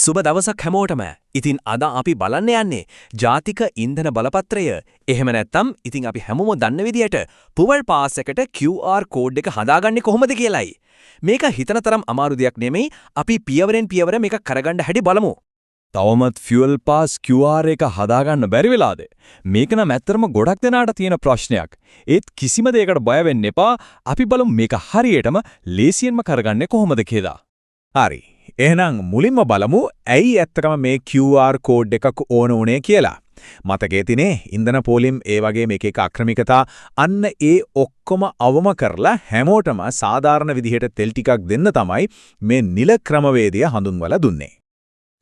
සුබ දවසක් හැමෝටම. ඉතින් අද අපි බලන්න යන්නේ ජාතික ඉන්ධන බලපත්‍රය. එහෙම නැත්නම් ඉතින් අපි හැමෝම දන්න විදියට පුවල් පාස් එකට QR කෝඩ් එක හදාගන්නේ කොහොමද කියලායි. මේක හිතන තරම් අමාරු දෙයක් නෙමෙයි. අපි පියවරෙන් පියවර මේක කරගන්න හැටි බලමු. තවමත් ෆියුවල් පාස් QR එක හදාගන්න බැරි වෙලාද? මේක නම් ඇත්තටම ගොඩක් දෙනාට තියෙන ප්‍රශ්නයක්. ඒත් කිසිම දෙයකට බය වෙන්න එපා. අපි බලමු මේක හරියටම ලේසියෙන්ම කරගන්නේ කොහොමද කියලා. හරි. එහෙනම් මුලින්ම බලමු ඇයි ඇත්තටම මේ QR කෝඩ් එකක් ඕන උනේ කියලා. මතකයේ තිනේ ඉන්ධන පොලිම් ඒ වගේ මේක එක අක්‍රමිකතා අන්න ඒ ඔක්කොම අවම කරලා හැමෝටම සාධාරණ විදිහට තෙල් ටිකක් දෙන්න තමයි මේ නිල ක්‍රමවේදය හඳුන්වලා දුන්නේ.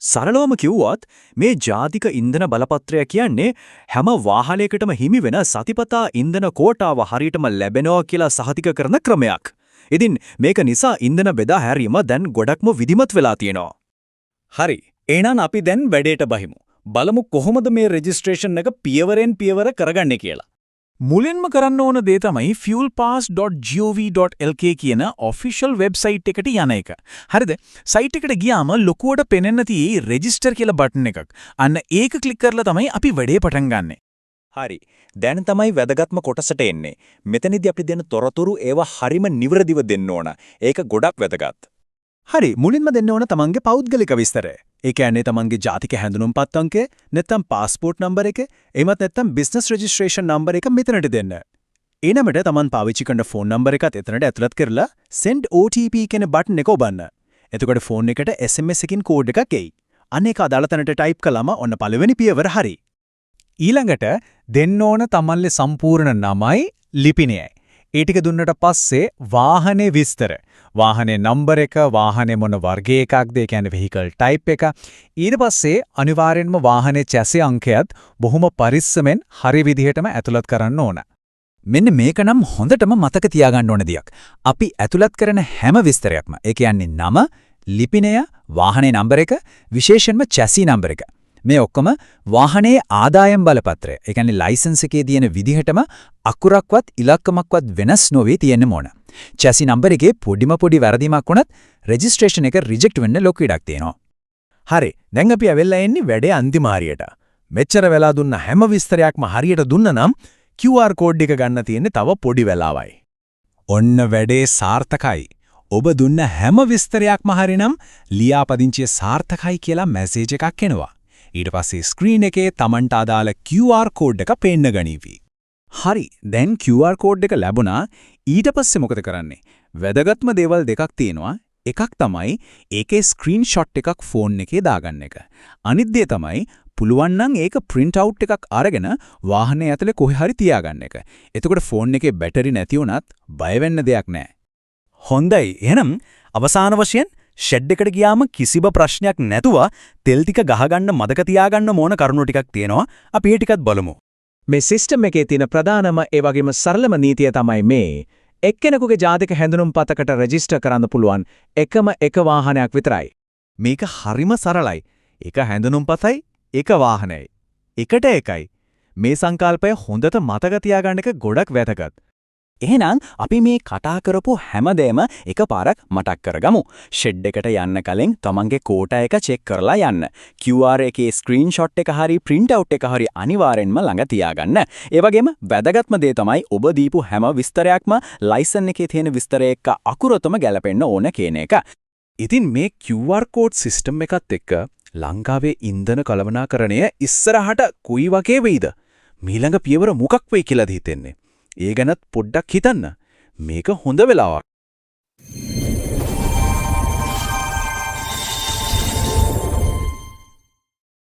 සරලවම කිව්වොත් මේ ජාතික ඉන්ධන බලපත්‍රය කියන්නේ හැම වාහනයකටම හිමි වෙන සතිපතා ඉන්ධන කෝටාව හරියටම ලැබෙනවා කියලා සහතික කරන ක්‍රමයක්. ඉතින් මේක නිසා ඉන්ධන බෙදා හැරීම දැන් ගොඩක්ම විධිමත් වෙලා තියෙනවා. හරි. එහෙනම් අපි දැන් වැඩේට බහිමු. බලමු කොහොමද මේ රෙජිස්ට්‍රේෂන් එක පියවරෙන් පියවර කරගන්නේ කියලා. මුලින්ම කරන්න ඕන දේ තමයි fuelpass.gov.lk කියන official website එකට යන එක. හරිද? site එකට ගියාම ලොකුවට පෙනෙන්න තියෙයි register කියලා බටන් එකක්. අන්න ඒක ක්ලික් කරලා තමයි අපි වැඩේ පටන් ගන්නෙ. හරි. දැන් තමයි වැදගත්ම කොටසට එන්නේ. මෙතනදී අපි දෙන තොරතුරු ඒවා හරිම නිවැරදිව දෙන්න ඕන. ඒක ගොඩක් වැදගත්. හරි. මුලින්ම දෙන්න ඕන තමන්ගේ පෞද්ගලික විස්තරය. ඒ කියන්නේ තමන්ගේ ජාතික හැඳුනුම්පත් අංකය, නැත්නම් પાස්පෝර්ට් නම්බර එක, එහෙමත් නැත්නම් බිස්නස් රෙජිස්ට්‍රේෂන් නම්බර එක මෙතනට දෙන්න. ඊනමට තමන් පාවිච්චි කරන ෆෝන් නම්බර එකත් එතනට ඇතුළත් කරලා send OTP කියන බටන් එක ඔබන්න. එතකොට ෆෝන් එකට SMS එකකින් කෝඩ් එකක් එයි. අන්න ඒක අදාළ තැනට ටයිප් කළාම ඔන්න පළවෙනි පියවර හරි. ඊළඟට දෙන්න ඕන තමන්ගේ සම්පූර්ණ නමයි ලිපිනයයි. ඒ ටික දුන්නට පස්සේ වාහනේ විස්තර. වාහනේ නම්බර එක, වාහනේ මොන වර්ගයේ එකක්ද, ඒ කියන්නේ vehicle type එක. ඊට පස්සේ අනිවාර්යෙන්ම වාහනේ chassis අංකයත් බොහොම පරිස්සමෙන් හරි විදිහටම ඇතුළත් කරන්න ඕන. මෙන්න මේක නම් හොඳටම මතක තියාගන්න ඕන දෙයක්. අපි ඇතුළත් කරන හැම විස්තරයක්ම, ඒ කියන්නේ නම, ලිපිනය, වාහනේ නම්බර එක, විශේෂයෙන්ම chassis නම්බර එක. මේ ඔක්කොම වාහනේ ආදායම් බලපත්‍රය. ඒ කියන්නේ ලයිසන්ස් එකේ තියෙන විදිහටම අකුරක්වත් ඉලක්කමක්වත් වෙනස් නොවේ තියෙන්න ඕන. chassis නම්බර එකේ පොඩි වැරදීමක් වුණත් රෙජිස්ට්‍රේෂන් එක රිජෙක්ට් වෙන්න ලොකු ඉඩක් තියෙනවා. හරි. දැන් අපි ඇවිල්ලා ඉන්නේ වැඩේ අන්තිම හරියට. මෙච්චර වෙලා දුන්න හැම විස්තරයක්ම හරියට දුන්න නම් QR කෝඩ් එක ගන්න තියෙන්නේ තව පොඩි වෙලාවයි. ඔන්න වැඩේ සාර්ථකයි. ඔබ දුන්න හැම විස්තරයක්ම හරිනම් ලියාපදිංචිය සාර්ථකයි කියලා මැසේජ් එකක් එනවා. ඊට පස්සේ ස්ක්‍රීන් එකේ Tamanට අදාළ QR කෝඩ් එක පේන්න ගනීවි. හරි. දැන් QR කෝඩ් එක ලැබුණා. ඊට පස්සේ මොකද කරන්නේ? වැදගත්ම දේවල් දෙකක් තියෙනවා. එකක් තමයි ඒකේ ස්ක්‍රීන්ෂොට් එකක් ෆෝන් එකේ දාගන්න එක. අනිත් දේ තමයි පුළුවන් නම් ඒක print out එකක් අරගෙන වාහනේ ඇතුලේ කොහේ හරි තියාගන්න එක. එතකොට ෆෝන් එකේ බැටරි නැති වුණත් බය වෙන්න දෙයක් නැහැ. හොඳයි. එහෙනම් අවසාන වශයෙන් ෂෙඩ් එකට ගියාම කිසිම ප්‍රශ්නයක් නැතුව තෙල් ටික ගහගන්න මතක තියාගන්න ඕන කරුණු ටිකක් තියෙනවා. අපි ඒ ටිකත් බලමු. මේ සිස්ටම් එකේ තියෙන ප්‍රධානම ඒ වගේම සරලම නීතිය තමයි මේ. එක්කෙනෙකුගේ ජාතික හැඳුනුම්පතකට රෙජිස්ටර් කරන්න පුළුවන් එකම එක වාහනයක් විතරයි. මේක හරිම සරලයි. එක හැඳුනුම්පතයි, එක වාහනයයි. එකට එකයි. මේ සංකල්පය හොඳට මතක තියාගන්න එක ගොඩක් වැදගත්. එහෙනම් අපි මේ කතා කරපු හැමදේම එකපාරක් මතක් කරගමු. ෂෙඩ් එකට යන්න කලින් තමන්ගේ කෝටා එක චෙක් කරලා යන්න. QR එකේ ස්ක්‍රීන්ෂොට් එක හරි print out එක හරි අනිවාර්යෙන්ම ළඟ තියාගන්න. ඒ වගේම වැදගත්ම දේ තමයි ඔබ දීපු හැම විස්තරයක්ම ලයිසන් එකේ තියෙන විස්තරය එක්ක අකුරටම ගැලපෙන්න ඕන කියන එක. ඉතින් මේ QR කෝඩ් සිස්ටම් එකත් එක්ක ලංකාවේ ඉන්ධන කළමනාකරණය ඉස්සරහට කුයි වගේ වෙයිද? මීළඟ පියවර මොකක් වෙයි කියලාද හිතෙන්නේ? ඒ ගැනත් පොඩ්ඩක් හිතන්න. මේක හොඳ වෙලාවක්.